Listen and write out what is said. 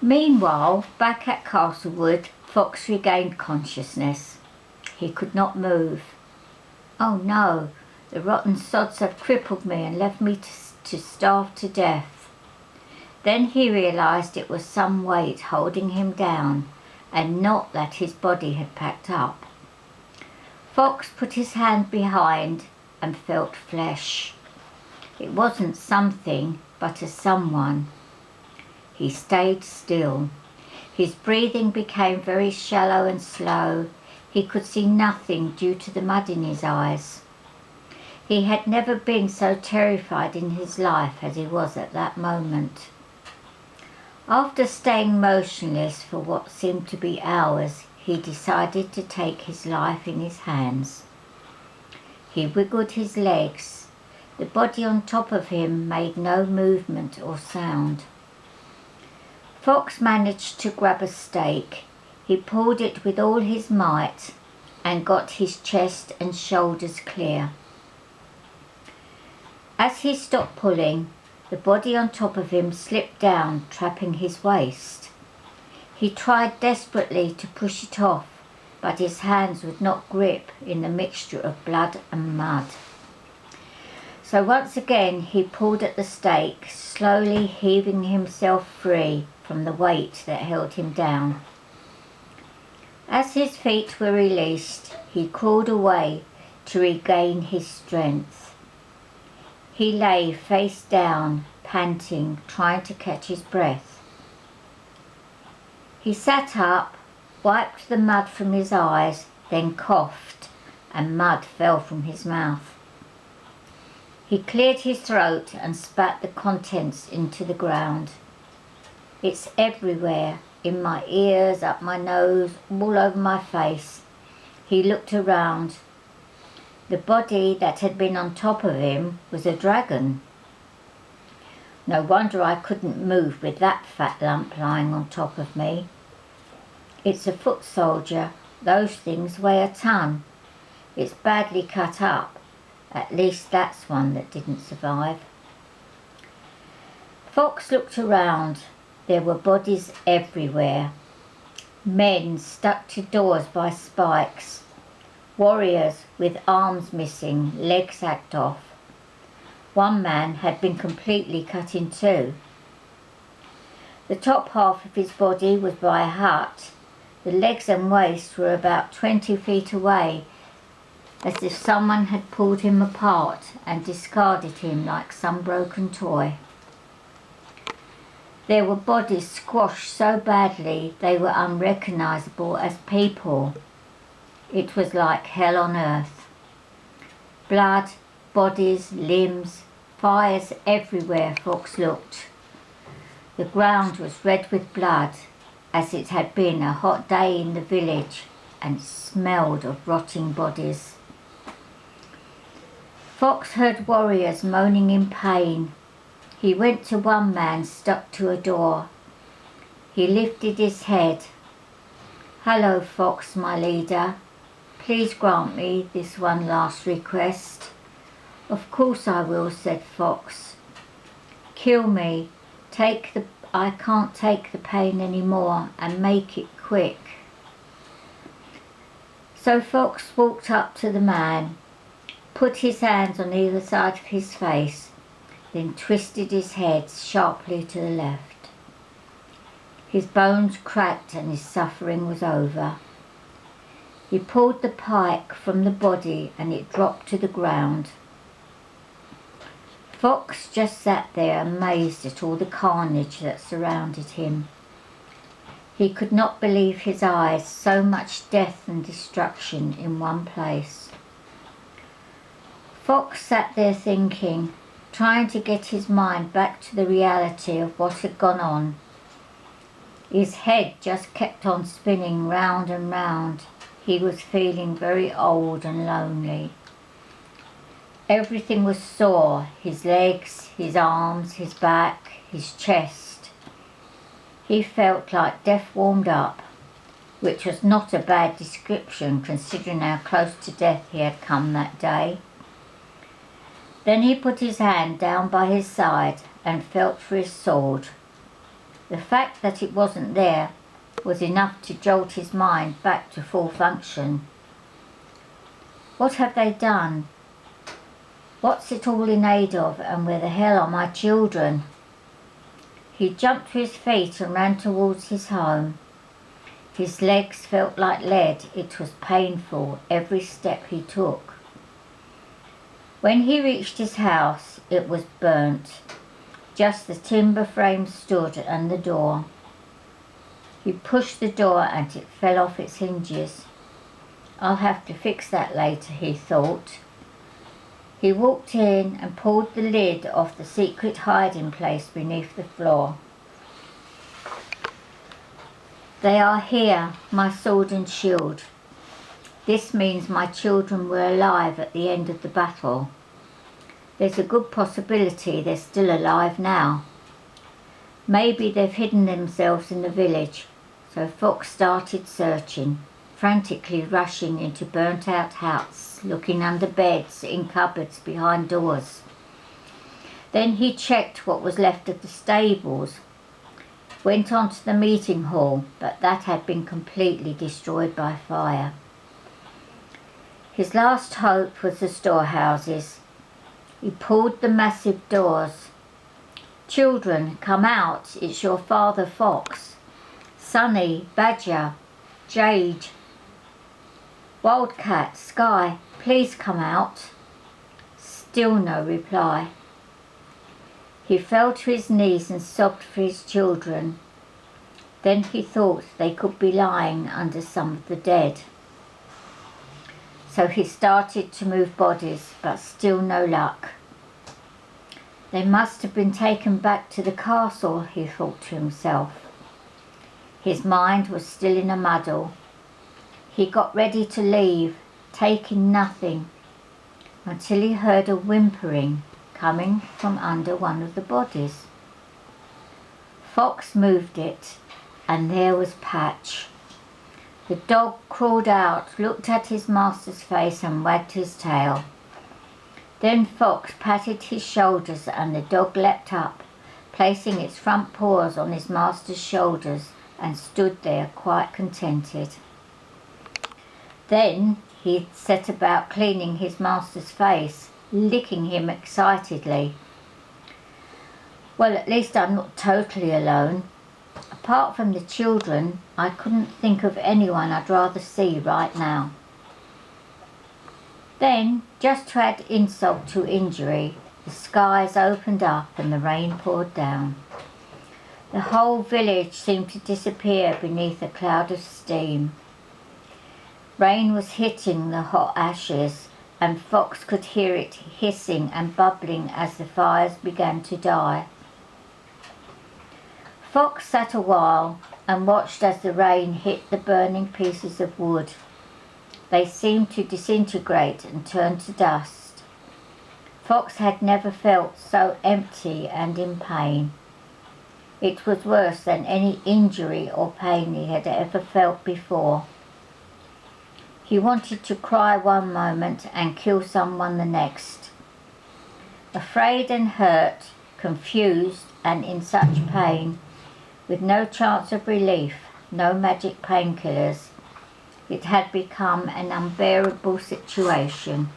Meanwhile, back at Castlewood, Fox regained consciousness. He could not move. "Oh no, the rotten sods have crippled me and left me to starve to death." Then he realised it was some weight holding him down, and not that his body had packed up. Fox put his hand behind and felt flesh. It wasn't something, but a someone. He stayed still. His breathing became very shallow and slow. He could see nothing due to the mud in his eyes. He had never been so terrified in his life as he was at that moment. After staying motionless for what seemed to be hours, he decided to take his life in his hands. He wiggled his legs. The body on top of him made no movement or sound. Fox managed to grab a stake. He pulled it with all his might and got his chest and shoulders clear. As he stopped pulling, the body on top of him slipped down, trapping his waist. He tried desperately to push it off, but his hands would not grip in the mixture of blood and mud. So once again he pulled at the stake, slowly heaving himself free from the weight that held him down. As his feet were released, he crawled away to regain his strength. He lay face down, panting, trying to catch his breath. He sat up, wiped the mud from his eyes, then coughed, and mud fell from his mouth. He cleared his throat and spat the contents into the ground. "It's everywhere, in my ears, up my nose, all over my face." He looked around. The body that had been on top of him was a dragon. No wonder I couldn't move with that fat lump lying on top of me. It's a foot soldier. Those things weigh a ton. It's badly cut up. At least that's one that didn't survive. Fox looked around. There were bodies everywhere. Men stuck to doors by spikes. Warriors with arms missing, legs hacked off. One man had been completely cut in two. The top half of his body was by a hut. The legs and waist were about 20 feet away, as if someone had pulled him apart and discarded him like some broken toy. There were bodies squashed so badly they were unrecognizable as people. It was like hell on earth. Blood, bodies, limbs, fires everywhere Fox looked. The ground was red with blood, as it had been a hot day in the village, and smelled of rotting bodies. Fox heard warriors moaning in pain. He went to one man stuck to a door. He lifted his head. "Hello, Fox, my leader. Please grant me this one last request." "Of course I will," said Fox. "Kill me. I can't take the pain anymore, and make it quick." So Fox walked up to the man, put his hands on either side of his face, then twisted his head sharply to the left. His bones cracked and his suffering was over. He pulled the pike from the body and it dropped to the ground. Fox just sat there amazed at all the carnage that surrounded him. He could not believe his eyes, so much death and destruction in one place. Fox sat there thinking, trying to get his mind back to the reality of what had gone on. His head just kept on spinning round and round. He was feeling very old and lonely. Everything was sore, his legs, his arms, his back, his chest. He felt like death warmed up, which was not a bad description considering how close to death he had come that day. Then he put his hand down by his side and felt for his sword. The fact that it wasn't there was enough to jolt his mind back to full function. What have they done? What's it all in aid of, and where the hell are my children? He jumped to his feet and ran towards his home. His legs felt like lead. It was painful, every step he took. When he reached his house, it was burnt. Just the timber frame stood and the door. He pushed the door and it fell off its hinges. I'll have to fix that later, he thought. He walked in and pulled the lid off the secret hiding place beneath the floor. They are here, my sword and shield. This means my children were alive at the end of the battle. There's a good possibility they're still alive now. Maybe they've hidden themselves in the village, so Fox started searching, frantically rushing into burnt-out huts, looking under beds, in cupboards, behind doors. Then he checked what was left of the stables, went on to the meeting hall, but that had been completely destroyed by fire. His last hope was the storehouses. He pulled the massive doors. Children, come out, it's your father Fox. Sonny, Badger, Jade, Wildcat, Sky, please come out. Still no reply. He fell to his knees and sobbed for his children. Then he thought they could be lying under some of the dead. So he started to move bodies, but still no luck. They must have been taken back to the castle, he thought to himself. His mind was still in a muddle. He got ready to leave, taking nothing, until he heard a whimpering coming from under one of the bodies. Fox moved it, and there was Patch. The dog crawled out, looked at his master's face and wagged his tail. Then Fox patted his shoulders and the dog leapt up, placing its front paws on his master's shoulders, and stood there quite contented. Then he set about cleaning his master's face, licking him excitedly. Well, at least I'm not totally alone. Apart from the children, I couldn't think of anyone I'd rather see right now. Then, just to add insult to injury, the skies opened up and the rain poured down. The whole village seemed to disappear beneath a cloud of steam. Rain was hitting the hot ashes, and Fox could hear it hissing and bubbling as the fires began to die. Fox sat a while and watched as the rain hit the burning pieces of wood. They seemed to disintegrate and turn to dust. Fox had never felt so empty and in pain. It was worse than any injury or pain he had ever felt before. He wanted to cry one moment and kill someone the next. Afraid and hurt, confused and in such pain, with no chance of relief, no magic painkillers, it had become an unbearable situation.